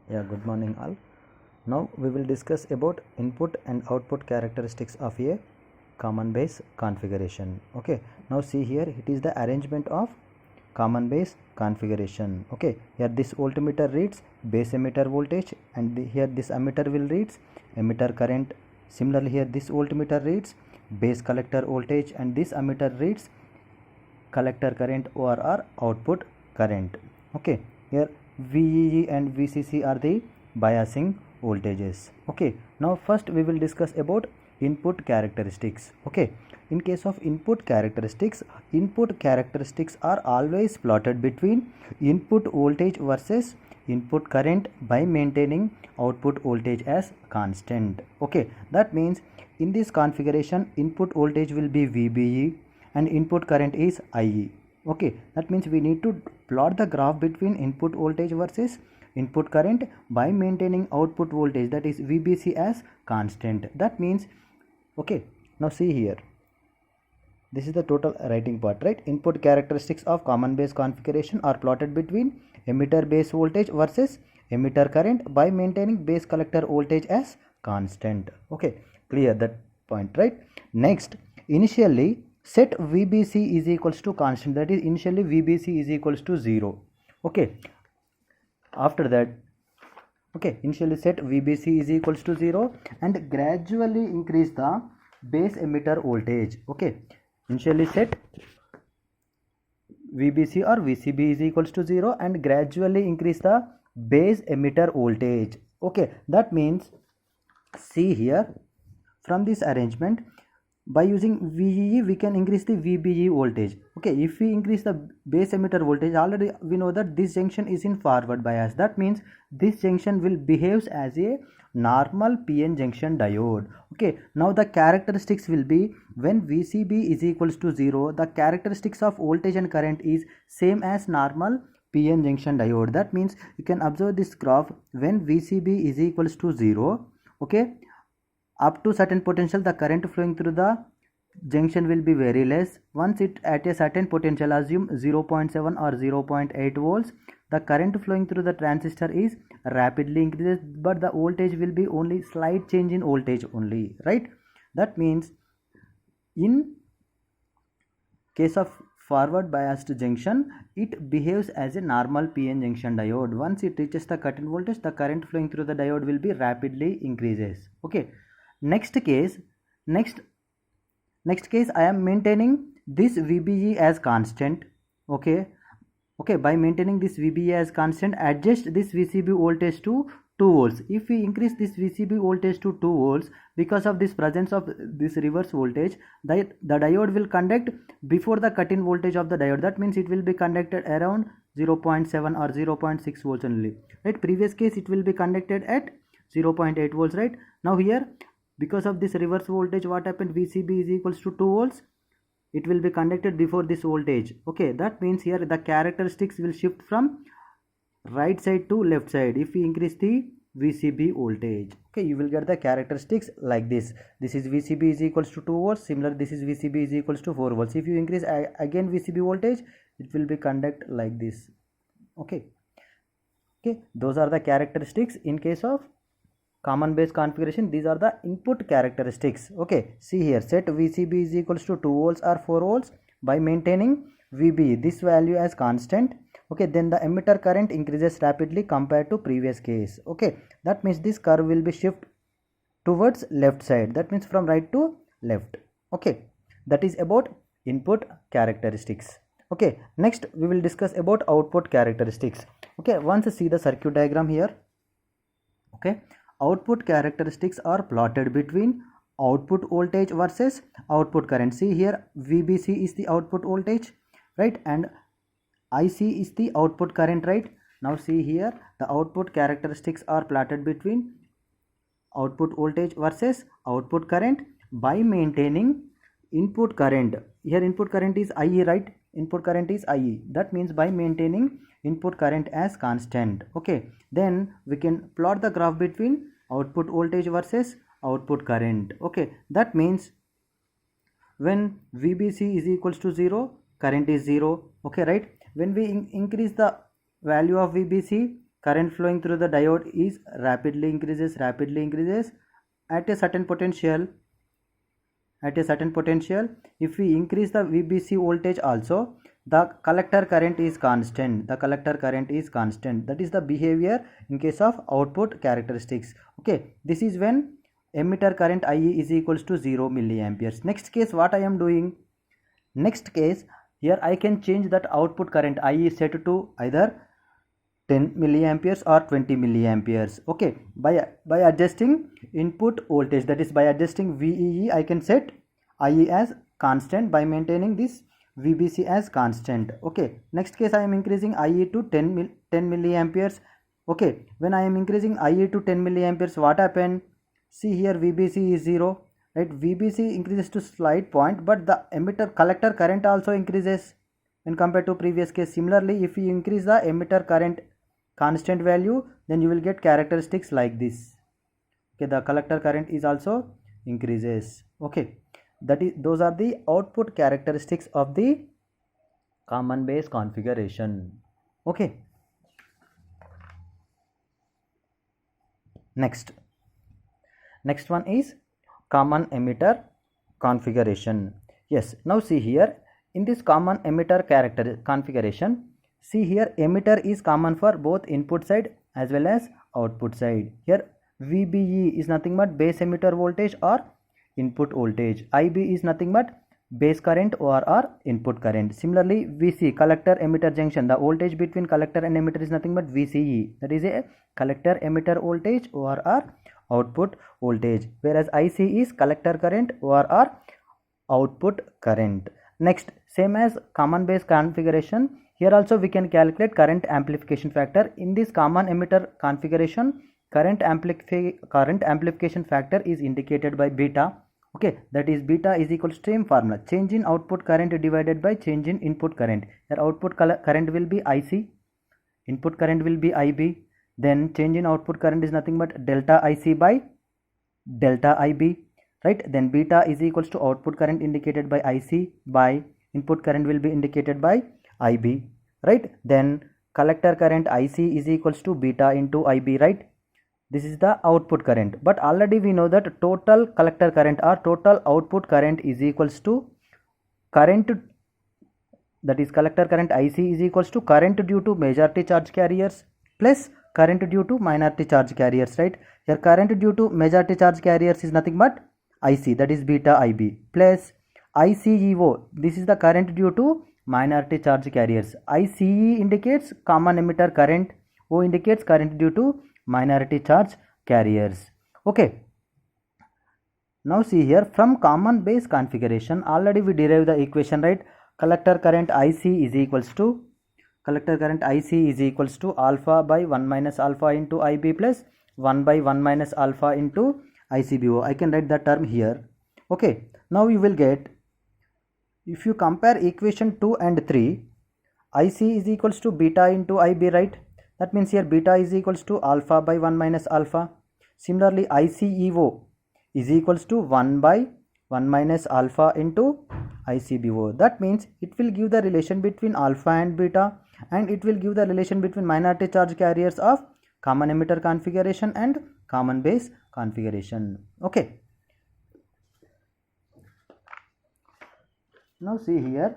Yeah, good morning all. Now we will discuss about input and output characteristics of a common base configuration. Okay, now see here, it is the arrangement of common base configuration. Okay, here this voltmeter reads base emitter voltage, and here this ammeter will reads emitter current. Similarly, here this voltmeter reads base collector voltage, and this ammeter reads collector current or output current. Okay, here VEE and VCC are the biasing voltages. Okay, now first we will discuss about input characteristics. Okay, in case of input characteristics are always plotted between input voltage versus input current by maintaining output voltage as constant. Okay, that means in this configuration input voltage will be VBE and input current is IE. Okay, that means we need to plot the graph between input voltage versus input current by maintaining output voltage, that is VBC, as constant. That means, okay, now see here, this is the total writing part, right? Input characteristics of common base configuration are plotted between emitter base voltage versus emitter current by maintaining base collector voltage as constant. Okay, clear that point, right? Next, initially set VBC is equals to constant, that is initially VBC is equals to 0. Okay, after that, okay, initially set VBC is equals to 0 and gradually increase the base emitter voltage. Okay, initially set VBC or VCB is equals to 0 and gradually increase the base emitter voltage. Okay, that means see here, from this arrangement, by using VEE we can increase the VBE voltage. Okay, if we increase the base emitter voltage, already we know that this junction is in forward bias. That means this junction will behave as a normal PN junction diode. Okay, now the characteristics will be when VCB is equals to 0, the characteristics of voltage and current is same as normal PN junction diode. That means you can observe this graph when VCB is equals to 0. Okay, up to certain potential the current flowing through the junction will be very less. Once it at a certain potential, assume 0.7 or 0.8 volts, the current flowing through the transistor is rapidly increases, but the voltage will be only slight change in voltage only, right? That means in case of forward biased junction, it behaves as a normal PN junction diode. Once it reaches the cut-in voltage, the current flowing through the diode will be rapidly increases. Okay, next case I am maintaining this VBE as constant. Okay, by maintaining this VBE as constant, adjust this VCB voltage to 2 volts. If we increase this VCB voltage to 2 volts, because of this presence of this reverse voltage, the diode will conduct before the cut-in voltage of the diode. That means it will be conducted around 0.7 or 0.6 volts only, right? Previous case it will be conducted at 0.8 volts, right? Now here, because of this reverse voltage, what happened, VCB is equals to 2 volts, it will be conducted before this voltage. Okay, that means here the characteristics will shift from right side to left side if we increase the VCB voltage. Okay, you will get the characteristics like this. This is VCB is equals to 2 volts. Similar, this is VCB is equals to 4 volts. If you increase again VCB voltage, it will be conduct like this. Okay, those are the characteristics in case of common base configuration. These are the input characteristics. Okay, see here, set VCB is equals to 2 volts or 4 volts by maintaining VB, this value as constant. Okay, then the emitter current increases rapidly compared to previous case. Okay, that means this curve will be shift towards left side, that means from right to left. Okay, that is about input characteristics. Okay, next we will discuss about output characteristics. Okay, once see the circuit diagram here. Okay, output characteristics are plotted between output voltage versus output current. See here, VBC is the output voltage, right, and IC is the output current, right? Now see here, the output characteristics are plotted between output voltage versus output current by maintaining input current. Here input current is IE, right? Input current is IE. That means by maintaining input current as constant. Okay, then we can plot the graph between output voltage versus output current. Okay, that means when VBC is equals to 0, current is 0. Okay, right? When we increase the value of VBC, current flowing through the diode is rapidly increases at a certain potential. If we increase the VBC voltage also, the collector current is constant. That is the behavior in case of output characteristics. Okay, this is when emitter current IE is equals to 0 milliamperes. Next case, what I am doing? Next case, here I can change that output current IE is set to either 10 milliamperes or 20 milliamperes. Okay, by adjusting input voltage, that is by adjusting VEE, I can set IE as constant by maintaining this VBC as constant. Okay, next case I am increasing IE to 10 milliamperes. Okay, when I am increasing IE to 10 milliamperes, what happened? See here, VBC is 0, right? VBC increases to slight point, but the emitter collector current also increases when compared to previous case. Similarly, if you increase the emitter current constant value, then you will get characteristics like this. Okay, the collector current is also increases. Okay, those are the output characteristics of the common base configuration. Okay, next one is common emitter configuration. Yes, now see here, in this common emitter character configuration, see here, emitter is common for both input side as well as output side. Here VBE is nothing but base emitter voltage or input voltage. IB is nothing but base current or input current. Similarly, VC, collector emitter junction, the voltage between collector and emitter is nothing but VCE, that is a collector emitter voltage or output voltage, whereas IC is collector current or output current. Next, same as common base configuration, here also we can calculate current amplification factor. In this common emitter configuration, current amplification factor is indicated by beta. Okay, that is beta is equal to same formula, change in output current divided by change in input current. Your output current will be IC, input current will be IB, then change in output current is nothing but delta IC by delta IB, right? Then beta is equals to output current indicated by IC by input current will be indicated by IB, right? Then collector current IC is equals to beta into IB, right? This is the output current, but already we know that total collector current or total output current is equals to current, that is collector current IC is equals to current due to majority charge carriers plus current due to minority charge carriers, right? Here current due to majority charge carriers is nothing but IC, that is beta IB, plus ICEO, this is the current due to minority charge carriers. ICE indicates common emitter current, O indicates current due to minority charge carriers. Okay, now see here, from common base configuration already we derived the equation, right? Collector current IC is equals to alpha by 1 minus alpha into IB plus 1 by 1 minus alpha into ICBO. I can write the term here. Okay, now you will get, if you compare equation 2 and 3, IC is equals to beta into IB, right? That means here beta is equals to alpha by 1 minus alpha. Similarly, ICEO is equals to 1 by 1 minus alpha into ICBO. That means it will give the relation between alpha and beta, and it will give the relation between minority charge carriers of common emitter configuration and common base configuration. Okay. Now see here,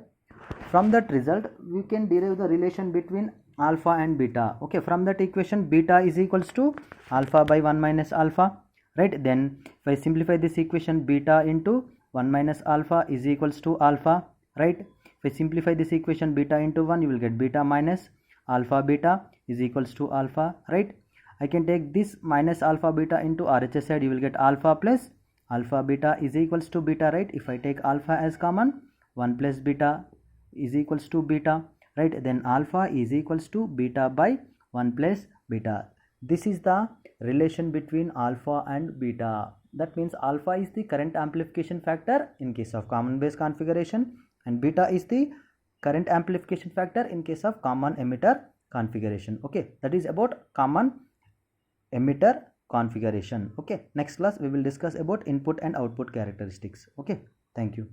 from that result we can derive the relation between alpha and beta. Okay, from that equation beta is equals to alpha by 1 minus alpha, right? Then if I simplify this equation, beta into 1 minus alpha is equals to alpha, right? If I simplify this equation, beta into 1, you will get beta minus alpha beta is equals to alpha, right? I can take this minus alpha beta into RHS side, you will get alpha plus alpha beta is equals to beta, right? If I take alpha as common, 1 plus beta is equals to beta, right? Then alpha is equals to beta by 1 plus beta. This is the relation between alpha and beta. That means alpha is the current amplification factor in case of common base configuration, and beta is the current amplification factor in case of common emitter configuration. Okay, that is about common emitter configuration. Okay, next class we will discuss about input and output characteristics. Okay, thank you.